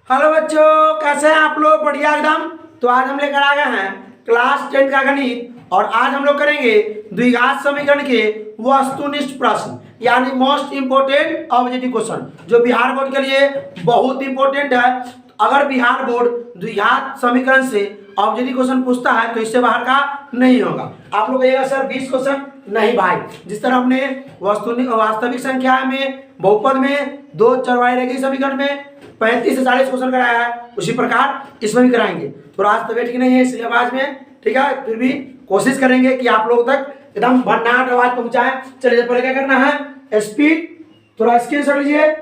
Hello बच्चों, कैसे हैं आप लोग? बढ़िया एकदम। तो आज हम लेकर आ गए हैं क्लास 10 का गणित और आज हम लोग करेंगे द्विघात समीकरण के वस्तुनिष्ठ प्रश्न यानी मोस्ट इंपोर्टेंट ऑब्जेक्टिव क्वेश्चन जो बिहार बोर्ड के लिए बहुत इंपोर्टेंट है। अगर बिहार बोर्ड द्विघात समीकरण से ऑब्जेक्टिव क्वेश्चन पूछता है तो इससे बाहर का नहीं होगा। आप लोग कहिएगा सर 20 क्वेश्चन नहीं भाई, जिस तरह हमने वास्तविक संख्या में बहुपद में दो चरवाई रेखीय समीकरण में 35 से 40 क्वेश्चन कराया है उसी प्रकार इसमें भी कराएंगे। थोड़ा आज तबियत की नहीं है इसलिए आवाज में, ठीक है, फिर भी कोशिश करेंगे कि आप लोगों तक एकदम भन्नाट आवाज पहुंचाएं। चलिए पहले क्या करना है, स्पीड थोड़ा स्क्रीनशॉट लीजिए,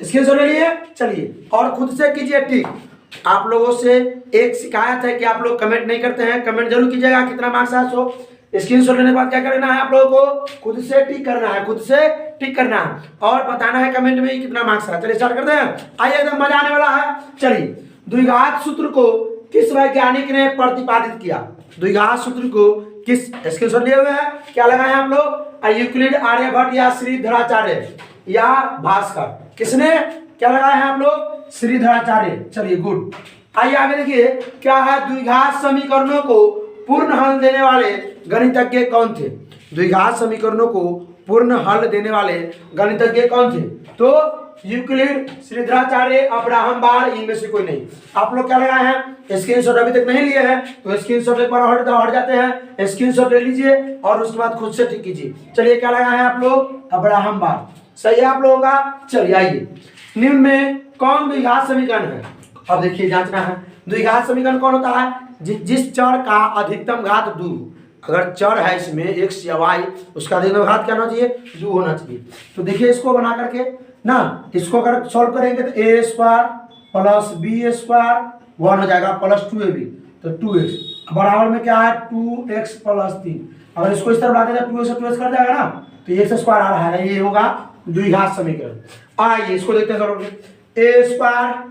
स्क्रीनशॉट ले लिए। चलिए और खुद से कीजिए टिक। आप लोगों से एक शिकायत है कि आप लोग कमेंट नहीं करते हैं, कमेंट जरूर कीजिएगा कितना मार्क्स है। सो स्क्रीनशॉट लेने के बाद क्या करना है, आप लोगों को खुद से टिक करना है, खुद से टिक करना है और बताना है कमेंट में कितना मार्क्स है। चलिए स्टार्ट करते हैं, आइए एकदम मजा आने वाला है। चलिए द्विघात सूत्र को किस वैज्ञानिक ने प्रतिपादित किया? द्विघात सूत्र को किस, स्क्रीनशॉट लिए हुए हैं, क्या लगाए आप लोग? यूक्लिड, आर्यभट्ट या श्रीधराचार्य या भास्कर? किसने क्या लगाए हैं आप लोग? श्रीधराचार्य। चलिए गुड। आइए आगे देखिए, क्या है द्विघात समीकरणों को पूर्ण हल देने वाले गणितज्ञ कौन थे? द्विघात समीकरणों को पूर्ण हल देने वाले गणितज्ञ कौन थे? तो यूक्लिड, श्रीधराचार्य, अब्राहम बार, इनमें से कोई नहीं। आप लोग क्या लगाए हैं? स्क्रीनशॉट अभी तक नहीं लिए हैं तो स्क्रीनशॉट एक बार हट जाते हैं, स्क्रीनशॉट ले लीजिए और उसके बाद खुद से टिक कीजिए। चलिए क्या लगाए हैं आप लोग? अब्राहम बार। सही है आप लोगों का। चलिए आइए, निम्न में कौन द्विघात समीकरण है? अब देखिए जांचना है द्विघात समीकरण कौन होता है? जिस चर का अधिकतम घात 2, अगर चर है इसमें x या y, उसका अधिकतम घात क्या होना चाहिए? 2 होना चाहिए। तो देखिए इसको बना करके ना, इसको अगर सॉल्व करेंगे तो a square plus b square 1 हो जाएगा प्लस 2ab, तो 2x बराबर में क्या है 2x प्लस 3। अगर इसको इस तरह बढ़ा देंगे 2x से 2x कर जाएगा ना, तो x स्क्वायर आ रहा है, ये होगा द्विघात समीकरण। आइए इसको देखते हैं सॉल्व करके। a स्क्वायर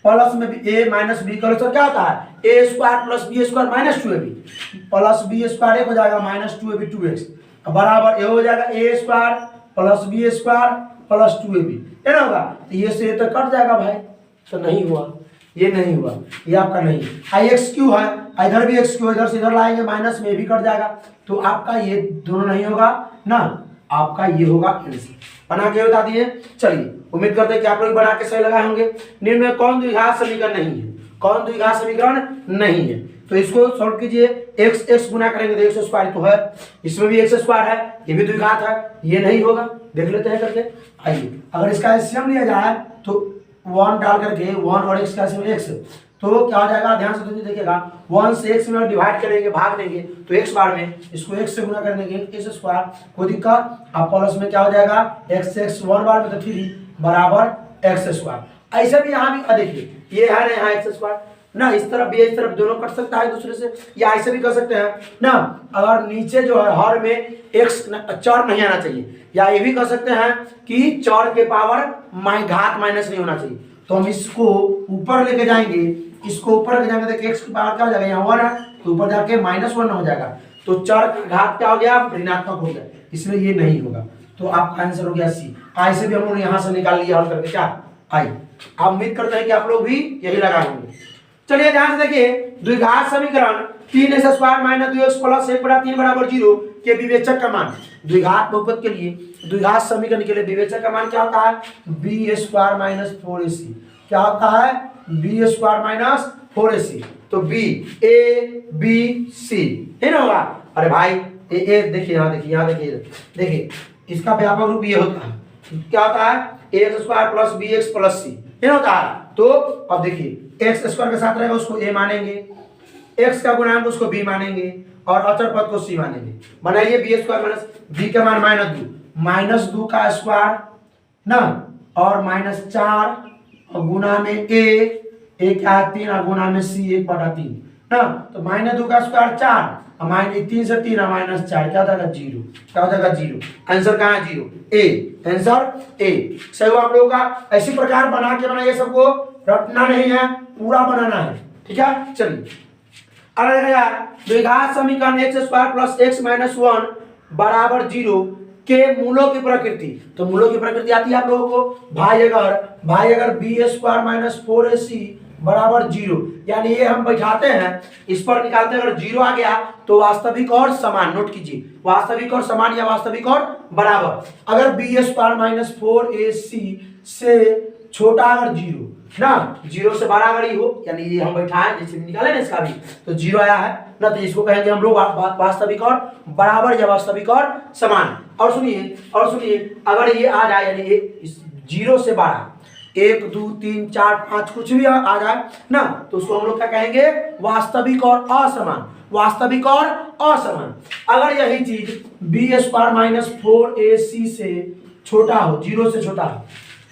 प्लस में a माइनस बी करो तो क्या होता है? a square plus B square minus 2ab plus B square एक हो जाएगा माइनस 2ab 2x बराबर ये हो जाएगा a square plus B square plus 2ab, ये ना होगा। तो ये से तो कट जाएगा भाई, तो नहीं हुआ, ये नहीं हुआ, ये आपका नहीं। आई एक्स क्यू है, इधर भी एक्स क्यू, इधर से इधर लाएंगे माइनस में भी कट जाएगा, तो आपका ये दोनों नहीं होगा ना, आपका ये होगा आंसर। बना के बता दिए। चलिए उम्मीद करते हैं कि आप लोग बना के सही लगाए होंगे। निम्न में कौन द्विघात समीकरण नहीं है? कौन द्विघात समीकरण नहीं है? तो इसको सॉल्व कीजिए। एक्स एक्स गुना करेंगे तो एक्स स्क्वायर तो है, इसमें भी एक्स स्क्वायर है, ये भी द्विघात है, ये नहीं होगा। देख लेते हैं करके। आइए अगर इसका एलसीएम लिया जाए तो 1 डाल करके 1 और x का एक्स, तो क्या हो जाएगा? ध्यान से देखिएगा, 1 से x में डिवाइड करेंगे, भाग देंगे तो x बार में इसको x से गुना कर देंगे x स्क्वायर, कोई दिक्कत? अब प्लस में क्या हो जाएगा? x 1 बार में तो 3 बराबर x स्क्वायर। ऐसे भी यहाँ भी देखिए ये है ना, यहाँ x स्क्वायर ना, इस तरफ भी इस तरफ दोनों कट सकता है दूसरे से, या ऐसे भी कर सकते हैं ना। अगर नीचे जो है हर में x चर नहीं आना चाहिए, या ये भी कर सकते हैं कि चर के पावर घात माइनस नहीं होना चाहिए, तो हम इसको ऊपर लेके जाएंगे, इसको ऊपर लेके जाएंगे तो x की पावर क्या हो जाएगा? यहाँ 1 है तो ऊपर जाके -1 हो जाएगा, तो चर का घात क्या हो गया? ऋणात्मक हो गया, इसलिए ये नहीं होगा। तो आपका आंसर हो गया सी। ऐसे भी हम लोग यहाँ से निकाल लिया हल करके। क्या आई? आप उम्मीद करते हैं कि आप लोग भी यही लगाए होंगे। चलिए ध्यान से देखिए, द्विघात समीकरण 3x square minus 2x plus 1/3 बराबर 0 के विवेचक का मान। द्विघात बहुपद के लिए, द्विघात समीकरण के लिए विवेचक का मान क्या होता है? b square minus 4ac। क्या होता है? b square minus 4ac। तो b a b c है ना होगा। अरे भाई ए देखिए, यहाँ देखिए, यहाँ देखिए इसका व्यापक रूप ये होता है, क्या होता है? a square plus bx plus c ये होता है। तो अब देखिए x स्क्वायर के साथ रहेगा उसको a मानेंगे, x का गुणांक उसको b मानेंगे और अचर पद को c मानेंगे। बनाइए b स्क्वायर माइनस b का मान -2 का स्क्वायर ना, और -4 और गुना में a क्या है? 3 और गुना में c 1/3 ना, तो -2 का स्क्वायर 4 और 3 से 3 और -4 क्या हो जाएगा? 0। क्या हो जाएगा? 0। आंसर कहाँ है? 0 ए, आंसर ए। सही हुआ आप लोगों का। इसी प्रकार बना के बनाइए, सबको रटना नहीं है, पूरा बनाना है, ठीक है। चलिए अगर यार द्विघात समीकरण x square plus x minus 1 बराबर 0 के मूलों की प्रकृति। तो मूलों की प्रकृति आती है आप लोगों को, भाई अगर बी स्क्वायर माइनस 4ac बराबर 0, यानी ये हम बैठाते हैं, इस पर निकालते हैं, अगर 0 आ गया तो वास्तविक और समान, नोट कीजिए, वास्तविक और समान या वास्तविक और बराबर। अगर बी स्क्वायर माइनस 4ac से छोटा अगर 0 ना, 0 से बड़ा अगर ही हो, यानी ये हम बैठाए जैसे निकाले ना इसका भी, तो 0 आया है ना, तो इसको कहेंगे हम लोग वास्तविक और बराबर या वास्तविक और समान। और सुनिए अगर ये आ जाए, यानी ये 0 से बड़ा 1 2 3 4 5 कुछ भी आ जाए ना, तो उसको हम लोग क्या कहेंगे, वास्तविक और असमान, वास्तविक और असमान। अगर यही चीज बी स्क्वायर माइनस 4ac से छोटा हो, 0 से छोटा हो,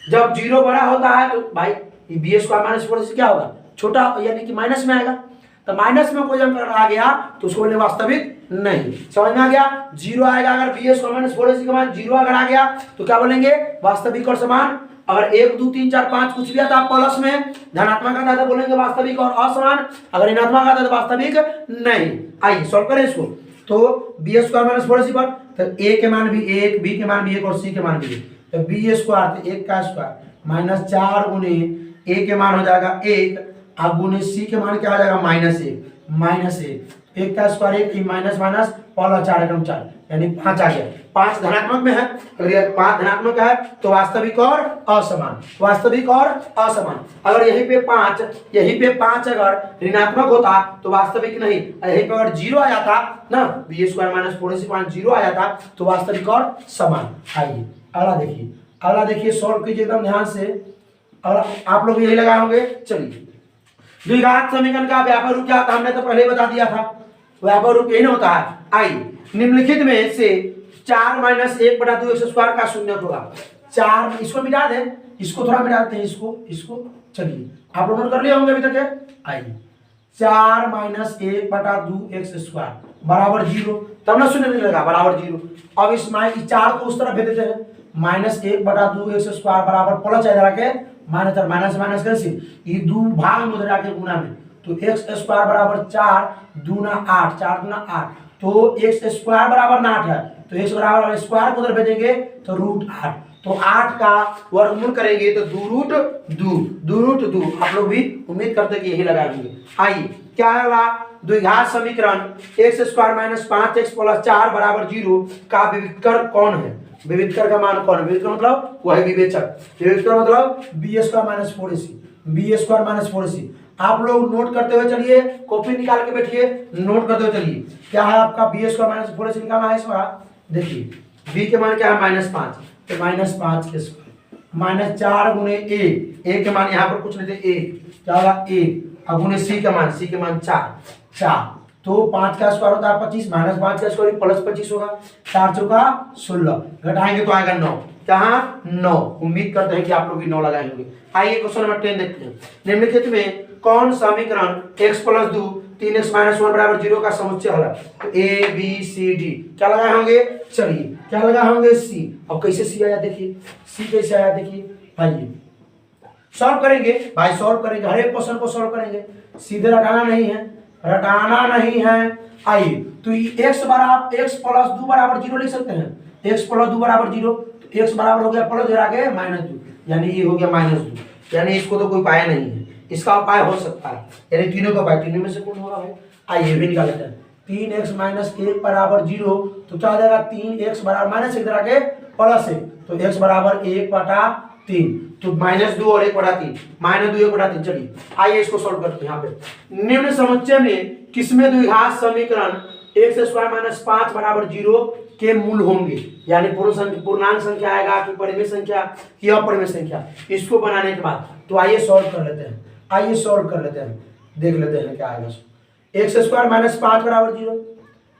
जब 0 बड़ा होता है तो भाई बी स्क्वायर माइनस 4ac क्या होगा, छोटा, यानी कि माइनस में आएगा। तो माइनस में कोई अंक आ गया तो उसको बोले वास्तविक नहीं। समझ में आ गया, 0 आएगा अगर बी स्क्वायर माइनस 4ac के मान 0 अगर आ गया तो क्या बोलेंगे, वास्तविक और समान। अगर 1 2 3 4 5 कुछ भी आता है प्लस में, धनात्मक आता है तो बोलेंगे वास्तविक और असमान, अगर ऋणात्मक आता है तो वास्तविक नहीं। आइए सॉल्व करें इसको। तो बी स्क्वायर माइनस 4ac पर तो a के मान भी 1, b के मान भी 1 और c के मान भी 1, तो बी स्क्वायर तो 1 का स्क्वायर माइनस 4 गुने a के मान हो जाएगा 1 और गुने c के मान क्या हो जाएगा माइनस 1 1 का स्क्वायर 1 माइनस माइनस प्लस 4 एकम 4, यानी 5 आ गया। 5 धनात्मक में है, अगर ये 5 धनात्मक है तो वास्तविक और असमान, वास्तविक और असमान। अगर यहीं पे 5 अगर ऋणात्मक होता तो वास्तविक नहीं, यहीं पे अगर 0 आ जाता ना, बी स्क्वायर माइनस 4ac 0 आ जाता तो वास्तविक और समान। आइए अगला देखिए, सॉल्व कीजिए एकदम ध्यान से। और आप लोग यही लगाए होंगे। चलिए, द्विघात समीकरण का व्यापक रूप क्या होता है, हमने तो पहले ही बता दिया था, व्यापक रूप यही ना होता है। आइए, निम्नलिखित में से 4 माइनस 1/2 x स्क्वायर का शून्यक होगा। 4, इसको मिटा दें, इसको थोड़ा मिटा देते हैं, इसको चलिए आप लोग नोट कर लिए होंगे अभी तक है। आइए, 4 माइनस 1/2 x स्क्वायर बराबर 0, तब ना शून्य नहीं लगा, बराबर 0। अब इस 4 को उस तरफ भेज देते हैं, माइनस 1/2 x स्क्वायर बराबर प्लस इधर के माइनस माइनस कैसे, ये 2 भाग में उधर आके गुना में, तो x स्क्वायर बराबर 4 दूना 8, 4 दूना 8, तो x स्क्वायर बराबर 8 है, तो x बराबर स्क्वायर को उधर भेजेंगे तो √8, तो 8 का वर्गमूल करेंगे तो 2 रूट 2। आप लोग भी उम्मीद करते हैं कि यही लगाएंगे। आइए, क्या है द्विघात समीकरण x square minus 5x plus 4 बराबर 0 का विविधकर कौन है। विविधकर का मान कौन है, विविधकर मतलब वही विवेचक, विविधकर मतलब बी स्क्वायर माइनस 4ac। आप लोग नोट करते हुए चलिए, कॉपी निकाल के बैठिए, नोट करते हुए चलिए। क्या है आपका बी स्क्वायर माइनस 4ac निकालना है इसमें। देखिए बी के मान क्या है -5, तो -5 के स्क्वायर माइनस 4 गुने a के मान यहाँ पर कुछ नहीं थे, a क्या होगा 1 और गुने c के मान 4, तो 5 का स्क्वायर होता है 25, -5 का स्क्वायर प्लस 25 होगा, 4 चौका 16, घटाएंगे तो आएगा 9, कहाँ 9। उम्मीद करते हैं कि आप लोग भी 9 लगाएंगे। आइए क्वेश्चन नंबर 10 देखते हैं। निम्नलिखित में कौन समीकरण x + 2 3x - 1 बराबर 0 का समुच्चय है। तो a b c d क्या लगाए होंगे, चलिए क्या लगाए होंगे c। अब कैसे c आया देखिए, c कैसे आया देखिए। आइए सॉल्व करेंगे भाई, सॉल्व करेंगे, हर एक क्वेश्चन को सॉल्व करेंगे, सीधे रटाना नहीं है। आइए, तो x + 2 बराबर 0 लिख सकते हैं, x + 2 बराबर 0, तो x बराबर हो गया प्लस इधर आगे -2, यानी ये हो गया -2, यानी इसको तो कोई पाया नहीं है, इसका उपाय हो सकता है, यानी तीनों का उपाय, तीनों में से कौन होगा भाई। आइए भी निकाल लेते हैं। 3x - 1 बराबर 0, तो क्या हो जाएगा 3x बराबर माइनस इधर आगे प्लस है, तो x बराबर 1/3, तो -2 और 1/3, -2 1/3। चलिए आइए इसको सॉल्व करते हैं। यहाँ पे निम्न समुच्चय में किसमें द्विघात समीकरण x² - 5 बराबर 0 के मूल होंगे, यानी पूर्णांक संख्या आएगा कि परिमेय संख्या कि अपरिमेय संख्या। इसको बनाने के बाद तो आइए सॉल्व कर लेते हैं, देख लेते हैं क्या आएगा। x² - 5 बराबर 0,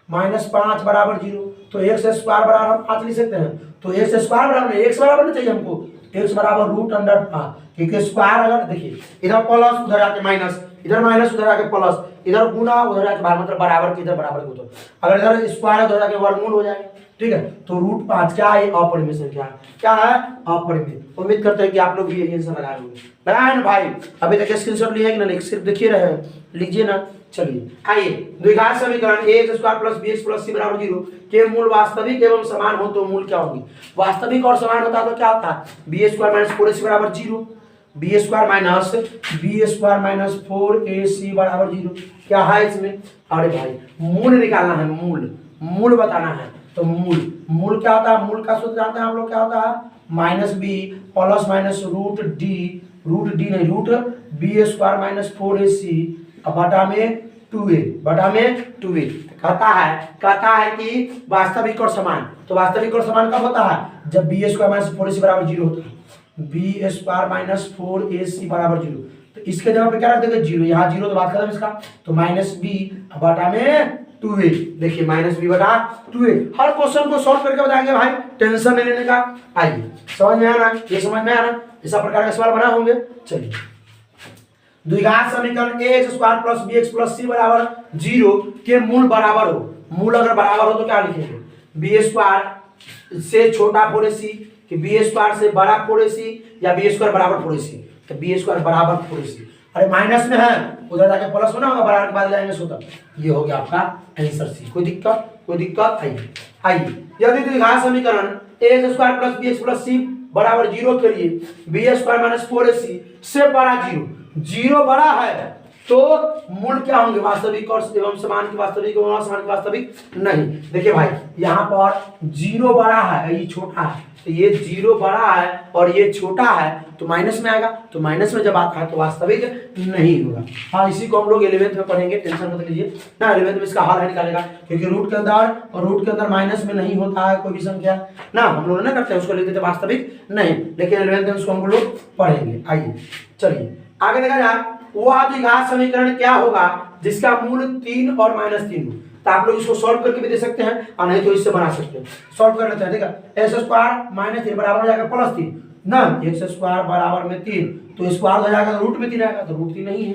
-5 बराबर 0, तो x² बराबर 5 लिख सकते हैं, तो x² बराबर x बराबर नहीं चाहिए हमको, x बराबर √5, क्योंकि स्क्वायर अगर देखिए इधर प्लस उधर आके माइनस, इधर माइनस उधर आके प्लस, इधर गुना उधर आके बाहर, मतलब बराबर के इधर बराबर के उधर, अगर इधर स्क्वायर उधर आके वर्गमूल हो जाएगा, ठीक है। तो रूट 5 क्या है, अपरिमेय संख्या क्या है, अपरिमेय। उम्मीद करते हैं कि आप लोग भी ये आंसर लगाए होंगे, लगाए ना भाई। अभी तक स्क्रीनशॉट लिए कि ना, सिर्फ देखिए रहे, लीजिए ना। चलिए आइए, द्विघात समीकरण ax square plus bx plus c बराबर 0 के मूल वास्तविक एवं समान हो तो मूल क्या होगी। वास्तविक और समान होता तो क्या होता है, बी स्क्वायर माइनस 4ac बराबर 0, बी स्क्वायर माइनस 4ac बराबर 0 क्या है इसमें। अरे भाई मूल निकालना है, मूल बताना है। तो मूल क्या होता है, मूल का सूत्र जानते हैं हम लोग, क्या होता है minus B plus minus root D नहीं, root B square minus 4ac बटा में 2a कहता है कि वास्तविक और समान। तो वास्तविक और समान कब होता है, जब बी स्क्वायर माइनस 4ac बराबर 0 होता है, बी स्क्वायर माइनस 4ac बराबर 0। तो इसके जगह पे क्या रख देंगे 0, यहाँ 0 तो बात खत्म इसका। तो माइनस बी बटा में 2a, देखिए माइनस बी बटा 2a। हर क्वेश्चन को सॉल्व करके बताएंगे भाई, टेंशन नहीं लेने का। आइए समझ में आना, ये समझ में आना, ऐसा प्रकार के सवाल बना होंगे। चलिए, द्विघात समीकरण ax square plus bx plus c बराबर 0 के मूल बराबर हो। मूल अगर बराबर हो तो क्या लिखेंगे, बी स्क्वायर से छोटा 4ac कि बी स्क्वायर से बड़ा 4ac या बी स्क्वायर बराबर 4ac। तो बी स्क्वायर बराबर 4ac, अरे माइनस में है उधर जाके प्लस होना होगा, बराबर के बाद जाएंगे सूत्र। ये हो गया आपका आंसर सी। कोई दिक्कत आइए, यदि द्विघात समीकरण ax square plus bx plus c बराबर 0 के लिए बी स्क्वायर माइनस 4ac से बड़ा 0 बड़ा है तो मूल क्या होंगे, वास्तविक और एवं समान की वास्तविक एवं असमान की वास्तविक नहीं। देखिए भाई यहाँ पर 0 बड़ा है, ये छोटा है, तो ये 0 बड़ा है और ये छोटा है तो माइनस में आएगा। तो माइनस में जब आता है तो वास्तविक नहीं होगा। हाँ, इसी को हम लोग 11th में पढ़ेंगे, टेंशन मत लीजिए ना। 11th में इसका हल है निकालेगा, क्योंकि रूट के अंदर माइनस में नहीं होता है कोई भी संख्या ना, हम लोग ना करते हैं उसको लिख देते वास्तविक नहीं, लेकिन 11th में उसको हम लोग पढ़ेंगे। आइए चलिए आगे देखा जाए, वह द्विघात समीकरण क्या होगा जिसका मूल 3 और -3 हो। तो आप लोग इसको सॉल्व करके भी दे सकते हैं और नहीं तो इससे बना सकते हैं। सॉल्व कर लेते हैं, ठीक है। एक्स स्क्वायर माइनस 3 बराबर हो जाएगा प्लस 3 ना, एक्स स्क्वायर बराबर में 3 तो स्क्वायर हो जाएगा तो रूट में 3 आएगा, तो रूट 3 नहीं है।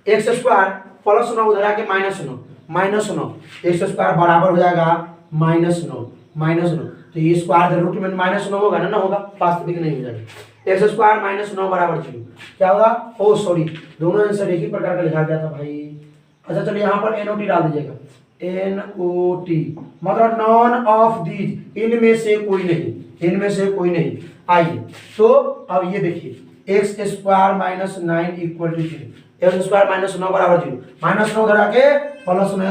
एक्स स्क्वायर प्लस 9 उधर आके -9 एक्स स्क्वायर बराबर हो जाएगा -9 तो ये स्क्वायर रूट में -9 होगा ना होगा, वास्तविक नहीं हो जाएगा। एक्स स्क्वायर -9 बराबर 0 क्या होगा, ओ सॉरी दोनों आंसर एक ही प्रकार का लिखा गया था भाई। अच्छा चलिए यहाँ पर NOT डाल दीजिएगा, NOT मतलब नॉन ऑफ दीज, इनमें से कोई नहीं। आइए तो अब ये देखिए X square -9 equal to 0, X square -9 बराबर 0, -9 उधर आके प्लस 9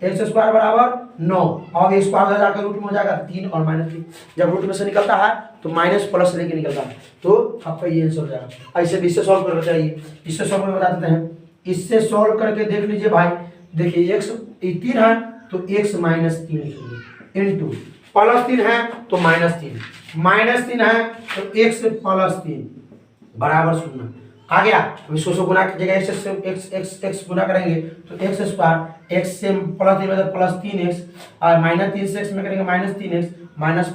एक्स स्क्वायर बराबर 9 और ये स्क्वायर उधर जाकर रूट में हो जाएगा 3 और -3। जब रूट में से निकलता है तो माइनस प्लस लेके निकलता है, तो आपका ये आंसर हो जाएगा। ऐसे भी इससे सॉल्व करना चाहिए, इससे सॉल्व करके बता देते हैं। इससे सॉल्व करके देख लीजिए भाई, देखिए x 3 है तो x -3 लिखेंगे इनटू प्लस 3 है तो -3 है तो x प्लस 3 बराबर 0 आ गया। तो इसको गुना कीजिएगा, x गुना करेंगे तो x स्क्वायर x से प्लस 3 मतलब प्लस 3x और -3 से x में करेंगे -3x माइनस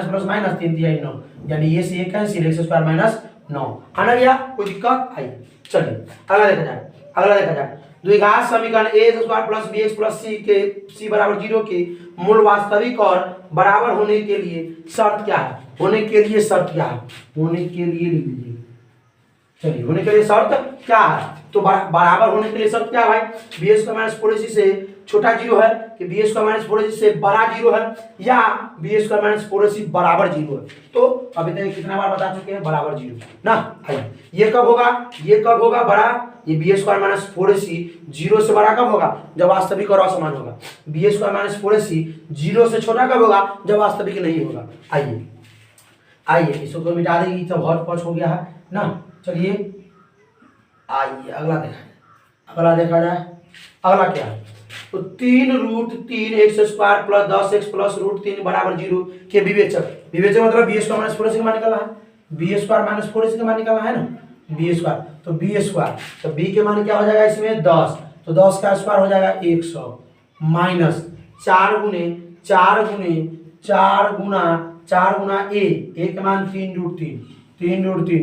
प्लस -3 दिया 9, यानी ये से ये कैंसिल, x स्क्वायर -9 आना गया। कोई दिक्कत आई, चलिए अगला देखा जाए। द्विघात समीकरण a square plus bx plus c बराबर 0 के मूल वास्तविक और बराबर होने के लिए शर्त क्या है। होने के लिए लिख लीजिए। चलिए होने के लिए शर्त क्या है, तो बराबर होने के लिए शर्त क्या है भाई, bs स्क्वायर -4ac से छोटा 0 है कि bs स्क्वायर -4ac से बड़ा 0 है या bs स्क्वायर -4ac बराबर 0 है। तो अभी तक कितना बार बता चुके हैं, बराबर 0 ना। ये कब होगा बड़ा, ये bs स्क्वायर -4ac 0 से बड़ा कब होगा, जब वास्तविक और असमान होगा। bs स्क्वायर -4ac 0 से छोटा कब होगा, जब वास्तविक नहीं होगा। आइए इसको मिटा देंगे, तो बहुत पच हो गया है ना। चलिए आइए अगला देखा जाए। अगला क्या है, तो 3√3 x square plus 10x plus √3 बराबर 0 के विवेचक मतलब बी स्क्वायर -4ac का मान निकाला है, बी स्क्वायर -4ac का मान निकाला है ना, बी स्क्वायर तो बी के मान क्या हो जाएगा इसमें 10, तो 10 का स्क्वायर हो जाएगा 100 माइनस 4 गुना ए के मान 3√3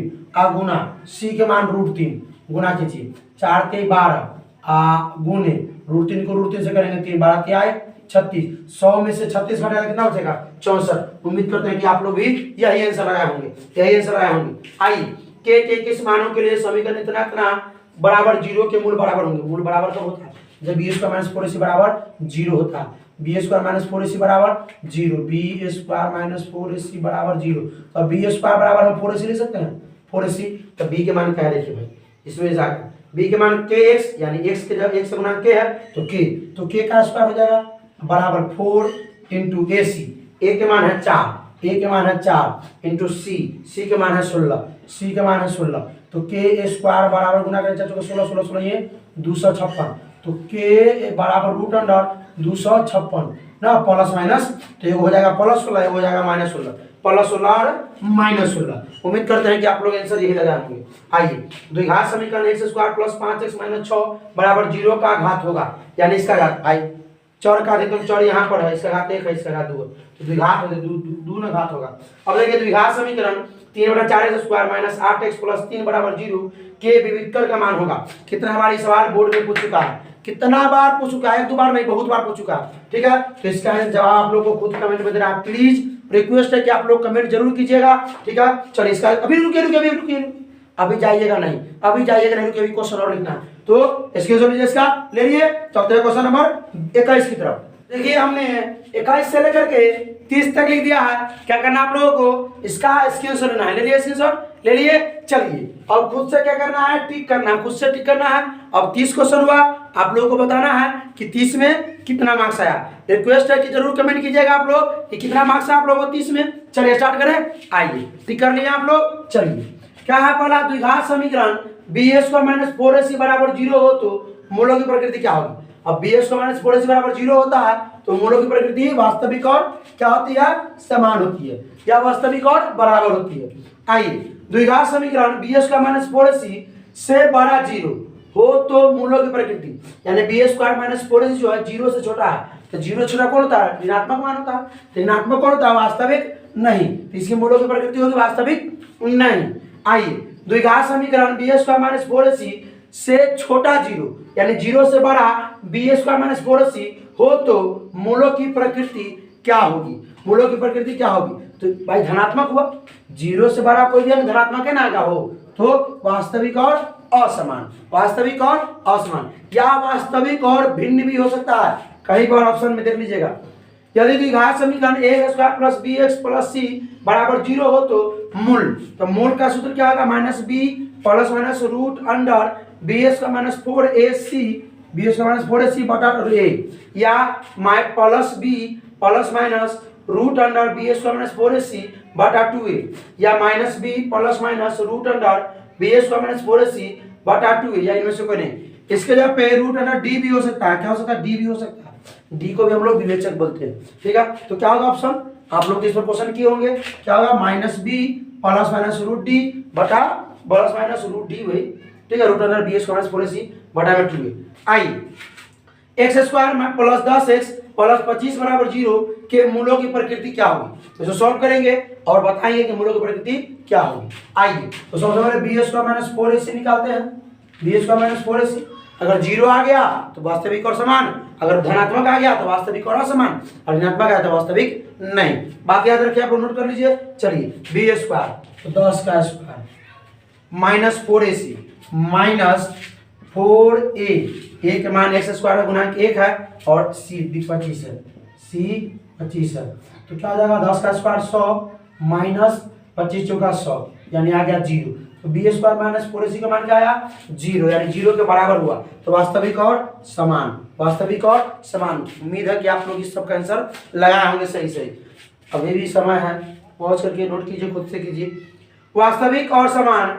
गुना सी के मान √3 गुना कीजिए 4 के 12 गुने √3 को √3 से करेंगे 3 12 के आए 36, 100 में से 36 घटाया कितना बचेगा 64। उम्मीद करते हैं कि आप लोग भी यही आंसर लगाए होंगे, यही आंसर लगाए होंगे। आइए के किस मानों के लिए समीकरण इतना इतना बराबर जीरो के मूल बराबर होंगे। मूल बराबर कब होता है? जब बी स्क्वायर माइनस 4ac बराबर जीरो होता है। बी स्क्वायर माइनस 4ac बराबर zero, B square minus 4ac बराबर जीरो। तो बी स्क्वायर बराबर हम 4ac ले सकते हैं, 4ac। तो बी के मान क्या है देखिए भाई, इसमें जाकर बी के मान के एक्स, यानी एक्स के जब 1 से गुना के है तो के का स्क्वायर हो जाएगा बराबर 4 इंटू ए सी। ए के मान है 4, ए के मान है 4 इंटू सी के मान है 16, सी के मान है 16। तो के स्क्वायर बराबर गुना करें 16 ये 256। तो के बराबर रूट अंडर 256 ना प्लस माइनस, तो एक हो जाएगा प्लस 16, एक हो जाएगा माइनस 16, प्लस 16 और माइनस 16। उम्मीद करते हैं कि आप लोग आंसर यही लगा होंगे। आइए द्विघात समीकरण x square plus 5x minus 6 बराबर 0 का घात होगा, यानी इसका घात भाई चौर का अधिकतम चौर यहाँ पर है, इसका घात 1 है, इसका घात 2 है, तो द्विघात होगा, दो ना घात होगा। अब देखिए द्विघात समीकरण 3/4x square minus 8x plus 3 बराबर 0 के विविधकर का मान होगा। कितना बार ये सवाल बोर्ड में पूछ चुका है, कितना बार पूछ चुका है, एक दो बार नहीं बहुत बार पूछ चुका है, ठीक है। तो इसका जवाब आप लोग को खुद कमेंट में देना है। प्लीज रिक्वेस्ट है कि आप लोग कमेंट जरूर कीजिएगा, ठीक है। चलिए इसका अभी रुकिए, अभी जाइएगा नहीं, अभी क्वेश्चन और लिखना है। तो इसका ले लिए, चलते हैं क्वेश्चन नंबर 21 की तरफ। देखिए हमने 21 से लेकर के 30 तक लिख दिया है। क्या करना आप लोगों को, इसका स्क्रीनशॉट लेना है। ले लिए स्क्रीनशॉट, ले लिए। चलिए अब खुद से क्या करना है, टिक करना है, खुद से टिक करना है। अब 30 क्वेश्चन हुआ, आप लोगों को बताना है कि 30 में कितना मार्क्स आया। रिक्वेस्ट है कि जरूर कमेंट कीजिएगा आप लोग कि कितना मार्क्स है आप लोगों को 30 में। चलिए स्टार्ट करें, आइए टिक कर लिए आप लोग। चलिए क्या है पहला द्विघात समीकरण बी स्क्वायर माइनस 4ac बराबर 0 हो तो मूलों की प्रकृति क्या होगी। अब बी स्क्वायर माइनस 4ac बराबर 0 होता है तो मूलों की प्रकृति वास्तविक और क्या होती है, समान होती है, या वास्तविक और बराबर होती है। आइए द्विघात समीकरण बी स्क्वायर माइनस 4ac से बड़ा 0 हो तो मूलों की प्रकृति, यानी बी स्क्वायर माइनस 4ac जो है 0 से छोटा है, तो 0 छोटा कौन होता है, ऋणात्मक मान होता है। ऋणात्मक कौन होता है, वास्तविक नहीं, तो इसकी मूलों की प्रकृति होगी वास्तविक नहीं। आइए द्विघात समीकरण बी स्क्वायर माइनस 4ac से छोटा 0, यानी 0 से बड़ा बी स्क्वायर माइनस 4ac हो तो मूलों की प्रकृति क्या होगी। मूलों की प्रकृति क्या होगी, तो भाई धनात्मक हुआ, 0 से बड़ा कोई भी अंक धनात्मक है ना आएगा हो, तो वास्तविक और असमान, वास्तविक और असमान, या वास्तविक और भिन्न भी हो सकता है। कहीं पर ऑप्शन में देख लीजिएगा। यदि द्विघात समीकरण A square plus B X plus C बराबर 0 हो तो मूल, तो मूल का सूत्र क्या होगा, minus B plus minus root under B square minus 4ac, B square minus 4ac बटा ए, या plus B plus minus root under B square minus 4ac बटा 2a, या minus B plus minus root under B square minus 4ac बटा 2a, या इनमें से कोई नहीं। इसके जगह पे रूट अंडर डी भी हो सकता है, क्या हो सकता है, डी भी हो सकता है, डी को भी हम लोग विवेचक बोलते हैं, ठीक है। तो क्या होगा ऑप्शन, आप लोग इस पर क्वेश्चन किए होंगे, क्या होगा, minus B plus minus root D बटा प्लस माइनस रूट डी वही, ठीक है, root under B square minus 4ac बटा में 2a। आइए एक्स स्क्वायर में प्लस 10x प्लस 25 बराबर 0 के मूलों की प्रकृति क्या होगी। तो सॉल्व करेंगे और बताएंगे कि मूलों की प्रकृति क्या होगी। आइए तो सबसे पहले बी स्क्वायर माइनस 4ac निकालते हैं। बी स्क्वायर माइनस 4ac, अगर 0 आ गया तो वास्तविक और समान, अगर धनात्मक आ गया तो वास्तविक और असमान, और ऋणात्मक आया तो वास्तविक नहीं। बात याद रखिए, आप नोट कर लीजिए। चलिए बी स्क्वायर तो 10 का square minus 4ac minus 4a, ए के मान एक्स स्क्वायर गुणा 1 है और सी 25 है, सी 25 है, तो क्या हो जाएगा 10 का स्क्वायर 100 माइनस 25 चौका 100, यानी आ गया 0। तो बी स्क्वायर माइनस 4ac का मान क्या आया 0, यानी 0 के बराबर हुआ, तो वास्तविक और समान, वास्तविक और समान। उम्मीद है कि आप लोग इस सब का आंसर लगाए होंगे सही सही। अभी भी समय है, पॉज करके नोट कीजिए, खुद से कीजिए। वास्तविक और समान,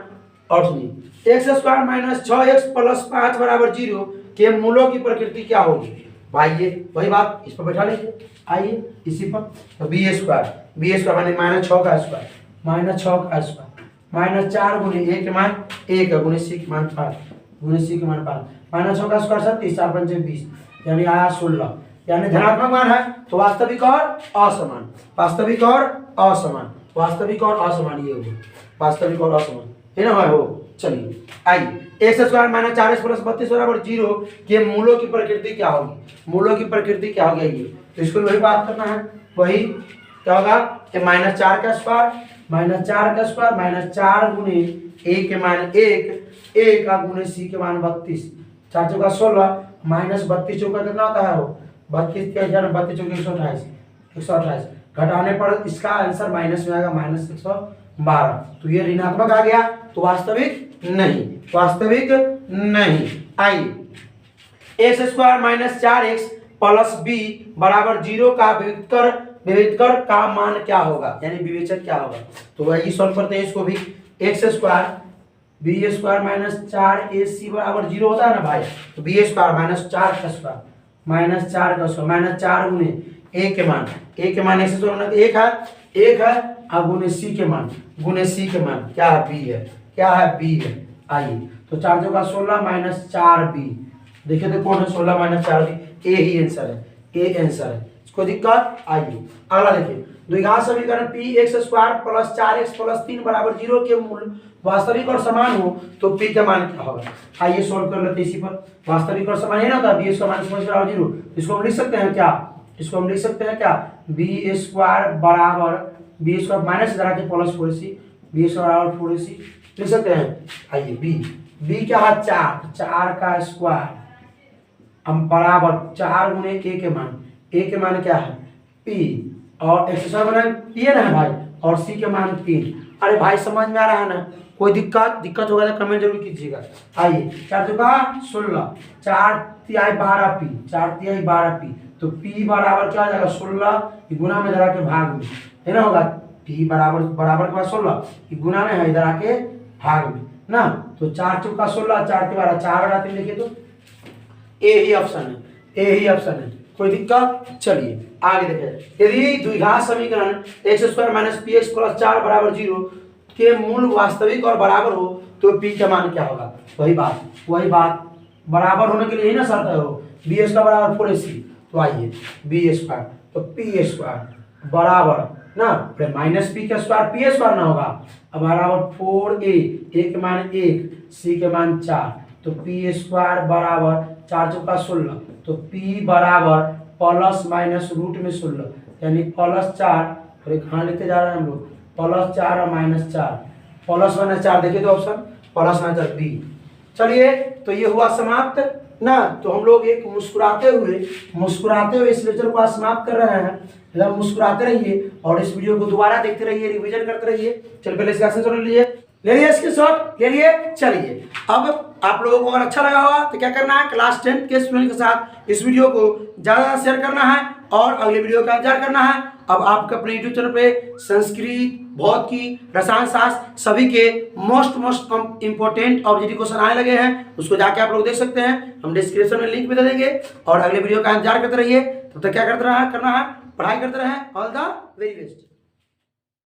और सुनिए x square minus 6x plus 5 बराबर 0 के मूलों की प्रकृति क्या होगी। भाई ये वही बात, इस पर बैठा लीजिए, आइए इसी पर। तो बी स्क्वायर माने माइनस 6 का स्क्वायर माइनस 6 का स्क्वायर माइनस 4 गुने ए के मान 1 गुने सी के मान 5 गुने सी के मान 5, माइनस 6 का स्क्वायर 37, 4 पंचे 20, यानी आया 16, यानी धनात्मक मान है तो वास्तविक और असमान, वास्तविक और असमान, वास्तविक और असमान, ये हो वास्तविक और असमान है ना हो। चलिए आइए X square minus 4x plus 32 बराबर 0 के मूलों की प्रकृति क्या होगी, मूलों की प्रकृति क्या होगी ये, तो इसको वही बात करना है। वही क्या होगा कि -4 का स्क्वायर -4 गुने ए के मान 1 ए का गुने सी के मान 32, 4 चौका 16 माइनस 32 चौका कितना होता है वो 32 क्या 32 चौका 128 घटाने पर इसका आंसर माइनस में आएगा -112। तो ये ऋणात्मक आ गया, तो वास्तविक नहीं। आइए X square minus 4x plus B बराबर 0 का विविधकर का मान क्या होगा, यानी विवेचक क्या होगा। तो वही सॉल्व करते हैं इसको भी। X square B square minus 4ac बराबर 0 होता है ना भाई, तो बी स्क्वायर -4 का स्क्वायर -4 गुने ए के मान एक्स स्क्वायर 1 है अब गुने सी के मान क्या है बी है। आइए तो 4 चौका 16 -4b, देखिए तो कौन है 16 -4b, ए ही आंसर है, कोई दिक्कत। आइए अगला देखिए द्विघात समीकरण P x square plus 4x plus 3 बराबर 0 के मूल वास्तविक और समान हो तो पी का मान क्या होगा। आइए सॉल्व कर लेते हैं इसी पर। वास्तविक और समान है ना, था बी स्क्वायर माइनस बराबर 0, इसको हम लिख सकते हैं क्या, बी स्क्वायर बराबर बी स्क्वायर माइनस इधर के प्लस 4ac, बी स्क्वायर बराबर 4ac लिख सकते हैं। आइए बी क्या है 4 का स्क्वायर हम बराबर 4 गुने ए के मान क्या है पी, और एक्स स्क्वायर बना पी है ना भाई, और सी के मान 3। अरे भाई समझ में आ रहा है ना, कोई दिक्कत होगा तो कमेंट जरूर कीजिएगा। आइए 4 चौका 16 4 तिहाई 12p, तो p बराबर क्या हो जाएगा 16 गुना में इधर आके भाग में है ना, होगा p बराबर के बाद 16 गुना में है इधर आके भाग में ना, तो 4 चौका 16 4 के 12 4 बराबर 3 लिखिए तो ए ही ऑप्शन है, कोई दिक्कत। चलिए आगे देखें, यदि द्विघात समीकरण x square minus P x plus 4 बराबर 0 के मूल वास्तविक और बराबर हो तो पी का मान क्या होगा। वही बात बराबर होने के लिए ही ना शर्त है वो, बी स्क्वायर बराबर 4ac, तो आइए बी स्क्वायर तो पी स्क्वायर बराबर ना माइनस पी का स्क्वायर पी स्क्वायर ना होगा, अब बराबर 4a के मान 1 सी के मान 4, तो पी स्क्वायर बराबर 4 चौका 16, तो p बराबर प्लस माइनस रूट में 16 यानी +4, और कहाँ लिखते जा रहे हैं हम लोग +4 और -4 +4 देखिए तो ऑप्शन +4 बी। चलिए तो ये हुआ समाप्त ना, तो हम लोग एक मुस्कुराते हुए इस लेक्चर को समाप्त कर रहे हैं। एकदम मुस्कुराते रहिए और इस वीडियो को दोबारा देखते रहिए, रिवीजन करते रहिए। चल पहले इसका आंसर ले लिए स्क्रीनशॉट ले लिए। चलिए अब आप लोगों को अगर अच्छा लगा होगा तो क्या करना है, क्लास 10 के स्टूडेंट के साथ इस वीडियो को ज़्यादा शेयर करना है और अगले वीडियो का इंतजार करना है। अब आपके अपने यूट्यूब चैनल पे संस्कृत, भौतिकी, रसायन शास्त्र सभी के मोस्ट इंपॉर्टेंट ऑब्जेक्टिव क्वेश्चन आने लगे हैं, उसको जाके आप लोग देख सकते हैं। हम डिस्क्रिप्शन में लिंक भी दे देंगे और अगले वीडियो का इंतजार करते रहिए। तब तक क्या करना है, पढ़ाई करते रहें। All the very best.